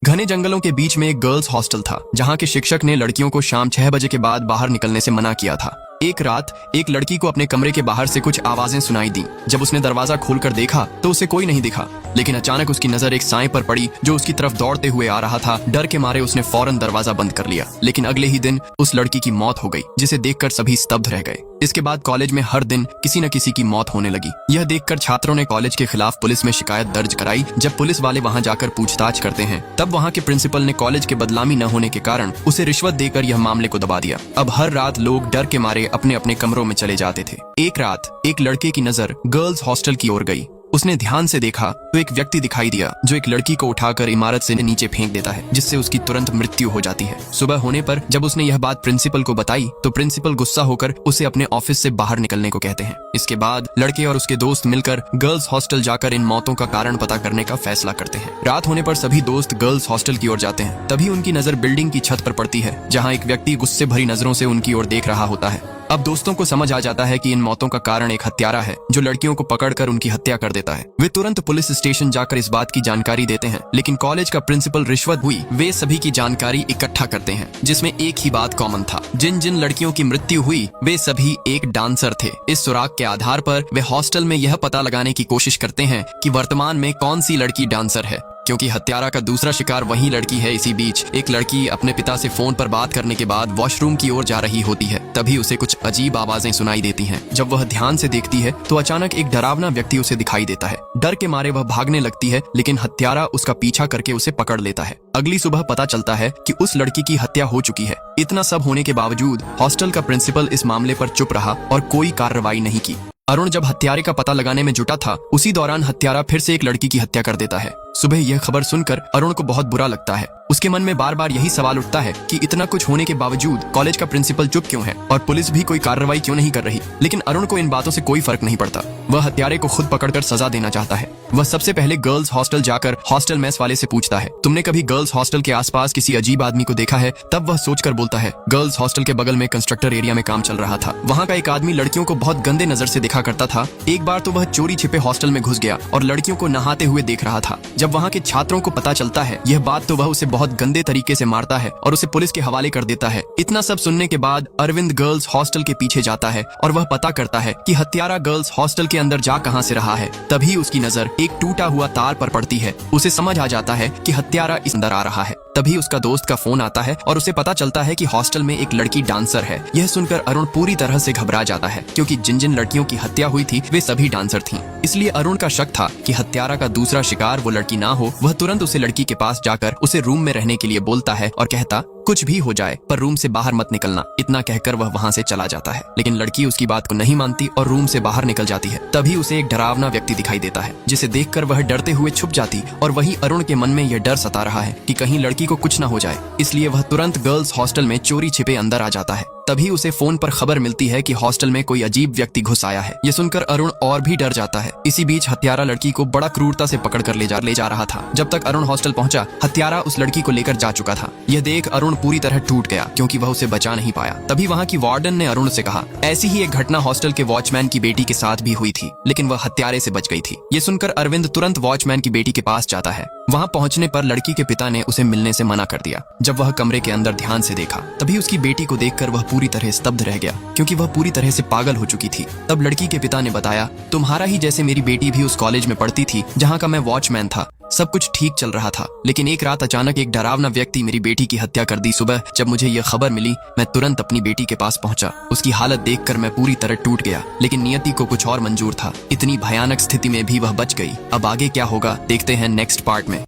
घने जंगलों के बीच में एक गर्ल्स हॉस्टल था जहाँ के शिक्षक ने लड़कियों को शाम 6 बजे के बाद बाहर निकलने से मना किया था। एक रात एक लड़की को अपने कमरे के बाहर से कुछ आवाजें सुनाई दी। जब उसने दरवाजा खोलकर देखा तो उसे कोई नहीं दिखा, लेकिन अचानक उसकी नजर एक साए पर पड़ी जो उसकी तरफ दौड़ते हुए आ रहा था। डर के मारे उसने फौरन दरवाजा बंद कर लिया, लेकिन अगले ही दिन उस लड़की की मौत हो गई, जिसे देखकर सभी स्तब्ध रह गए। इसके बाद कॉलेज में हर दिन किसी न किसी की मौत होने लगी। यह देखकर छात्रों ने कॉलेज के खिलाफ पुलिस में शिकायत दर्ज कराई। जब पुलिस वाले वहां जाकर पूछताछ करते हैं, तब वहां के प्रिंसिपल ने कॉलेज के बदनामी न होने के कारण उसे रिश्वत देकर यह मामले को दबा दिया। अब हर रात लोग डर के मारे अपने अपने कमरों में चले जाते थे। एक रात एक लड़के की नजर गर्ल्स हॉस्टल की ओर गई। उसने ध्यान से देखा तो एक व्यक्ति दिखाई दिया जो एक लड़की को उठाकर इमारत से नीचे फेंक देता है, जिससे उसकी तुरंत मृत्यु हो जाती है। सुबह होने पर जब उसने यह बात प्रिंसिपल को बताई तो प्रिंसिपल गुस्सा होकर उसे अपने ऑफिस से बाहर निकलने को कहते हैं। इसके बाद लड़के और उसके दोस्त मिलकर गर्ल्स हॉस्टल जाकर इन मौतों का कारण पता करने का फैसला करते हैं। रात होने पर सभी दोस्त गर्ल्स हॉस्टल की ओर जाते हैं। तभी उनकी नजर बिल्डिंग की छत पर पड़ती है, जहाँ एक व्यक्ति गुस्से भरी नजरों से उनकी ओर देख रहा होता है। अब दोस्तों को समझ आ जाता है कि इन मौतों का कारण एक हत्यारा है जो लड़कियों को पकड़कर उनकी हत्या कर देता है। वे तुरंत पुलिस स्टेशन जाकर इस बात की जानकारी देते हैं, लेकिन कॉलेज का प्रिंसिपल रिश्वत हुई वे सभी की जानकारी इकट्ठा करते हैं, जिसमें एक ही बात कॉमन था। जिन जिन लड़कियों की मृत्यु हुई वे सभी एक डांसर थे। इस सुराग के आधार पर वे हॉस्टल में यह पता लगाने की कोशिश करते हैं कि वर्तमान में कौन सी लड़की डांसर है, क्योंकि हत्यारा का दूसरा शिकार वही लड़की है। इसी बीच एक लड़की अपने पिता से फोन पर बात करने के बाद वॉशरूम की ओर जा रही होती है। तभी उसे कुछ अजीब आवाजें सुनाई देती हैं। जब वह ध्यान से देखती है तो अचानक एक डरावना व्यक्ति उसे दिखाई देता है। डर के मारे वह भागने लगती है, लेकिन हत्यारा उसका पीछा करके उसे पकड़ लेता है। अगली सुबह पता चलता है कि उस लड़की की हत्या हो चुकी है। इतना सब होने के बावजूद हॉस्टल का प्रिंसिपल इस मामले पर चुप रहा और कोई कार्रवाई नहीं की। अरुण जब हत्यारे का पता लगाने में जुटा था, उसी दौरान हत्यारा फिर से एक लड़की की हत्या कर देता है। सुबह यह खबर सुनकर अरुण को बहुत बुरा लगता है। उसके मन में बार बार यही सवाल उठता है कि इतना कुछ होने के बावजूद कॉलेज का प्रिंसिपल चुप क्यों है और पुलिस भी कोई कार्रवाई क्यों नहीं कर रही। लेकिन अरुण को इन बातों से कोई फर्क नहीं पड़ता। वह हत्यारे को खुद पकड़कर सजा देना चाहता है। वह सबसे पहले गर्ल्स हॉस्टल जाकर हॉस्टल मेस वाले से पूछता है, तुमने कभी गर्ल्स हॉस्टल के आसपास किसी अजीब आदमी को देखा है? तब वह सोचकर बोलता है, गर्ल्स हॉस्टल के बगल में कंस्ट्रक्टर एरिया में काम चल रहा था। वहाँ का एक आदमी लड़कियों को बहुत गंदे नजर से देखा करता था। एक बार तो वह चोरी छिपे हॉस्टल में घुस गया और लड़कियों को नहाते हुए देख रहा था। जब वहाँ के छात्रों को पता चलता है यह बात तो वह उसे बहुत गंदे तरीके से मारता है और उसे पुलिस के हवाले कर देता है। इतना सब सुनने के बाद अरविंद गर्ल्स हॉस्टल के पीछे जाता है और वह पता करता है कि हत्यारा गर्ल्स हॉस्टल के अंदर जा कहां से रहा है। तभी उसकी नजर एक टूटा हुआ तार पर पड़ती है। उसे समझ आ जाता है कि हत्यारा इस अंदर आ रहा है। तभी उसका दोस्त का फोन आता है और उसे पता चलता है कि हॉस्टल में एक लड़की डांसर है। यह सुनकर अरुण पूरी तरह से घबरा जाता है, क्योंकि जिन जिन लड़कियों की हत्या हुई थी वे सभी डांसर थीं। इसलिए अरुण का शक था कि हत्यारा का दूसरा शिकार वो लड़की ना हो। वह तुरंत उसे लड़की के पास जाकर उसे रूम में रहने के लिए बोलता है और कहता, कुछ भी हो जाए पर रूम से बाहर मत निकलना। इतना कहकर वह वहां से चला जाता है, लेकिन लड़की उसकी बात को नहीं मानती और रूम से बाहर निकल जाती है। तभी उसे एक डरावना व्यक्ति दिखाई देता है, जिसे देखकर वह डरते हुए छुप जाती और वहीं अरुण के मन में यह डर सता रहा है कि कहीं लड़की को कुछ न हो जाए। इसलिए वह तुरंत गर्ल्स हॉस्टल में चोरी छिपे अंदर आ जाता है। तभी उसे फोन पर खबर मिलती है कि हॉस्टल में कोई अजीब व्यक्ति घुस आया है। यह सुनकर अरुण और भी डर जाता है। इसी बीच हत्यारा लड़की को बड़ा क्रूरता से पकड़कर ले जा रहा था। जब तक अरुण हॉस्टल पहुंचा, हत्यारा उस लड़की को लेकर जा चुका था। यह देख अरुण पूरी तरह टूट गया, क्योंकि वह उसे बचा नहीं पाया। तभी वहाँ की वार्डन ने अरुण से कहा, ऐसी ही एक घटना हॉस्टल के वॉचमैन की बेटी के साथ भी हुई थी, लेकिन वह हत्यारे से बच गई थी। ये सुनकर अरविंद तुरंत वॉचमैन की बेटी के पास जाता है। वहाँ पहुंचने पर लड़की के पिता ने उसे मिलने से मना कर दिया। जब वह कमरे के अंदर ध्यान से देखा, तभी उसकी बेटी को देखकर वह पूरी तरह स्तब्ध रह गया, क्योंकि वह पूरी तरह से पागल हो चुकी थी। तब लड़की के पिता ने बताया, तुम्हारा ही जैसे मेरी बेटी भी उस कॉलेज में पढ़ती थी जहाँ का मैं वॉचमैन था। सब कुछ ठीक चल रहा था, लेकिन एक रात अचानक एक डरावना व्यक्ति मेरी बेटी की हत्या कर दी। सुबह जब मुझे यह खबर मिली, मैं तुरंत अपनी बेटी के पास पहुंचा। उसकी हालत देखकर मैं पूरी तरह टूट गया, लेकिन नियति को कुछ और मंजूर था। इतनी भयानक स्थिति में भी वह बच गई। अब आगे क्या होगा देखते हैं नेक्स्ट पार्ट में।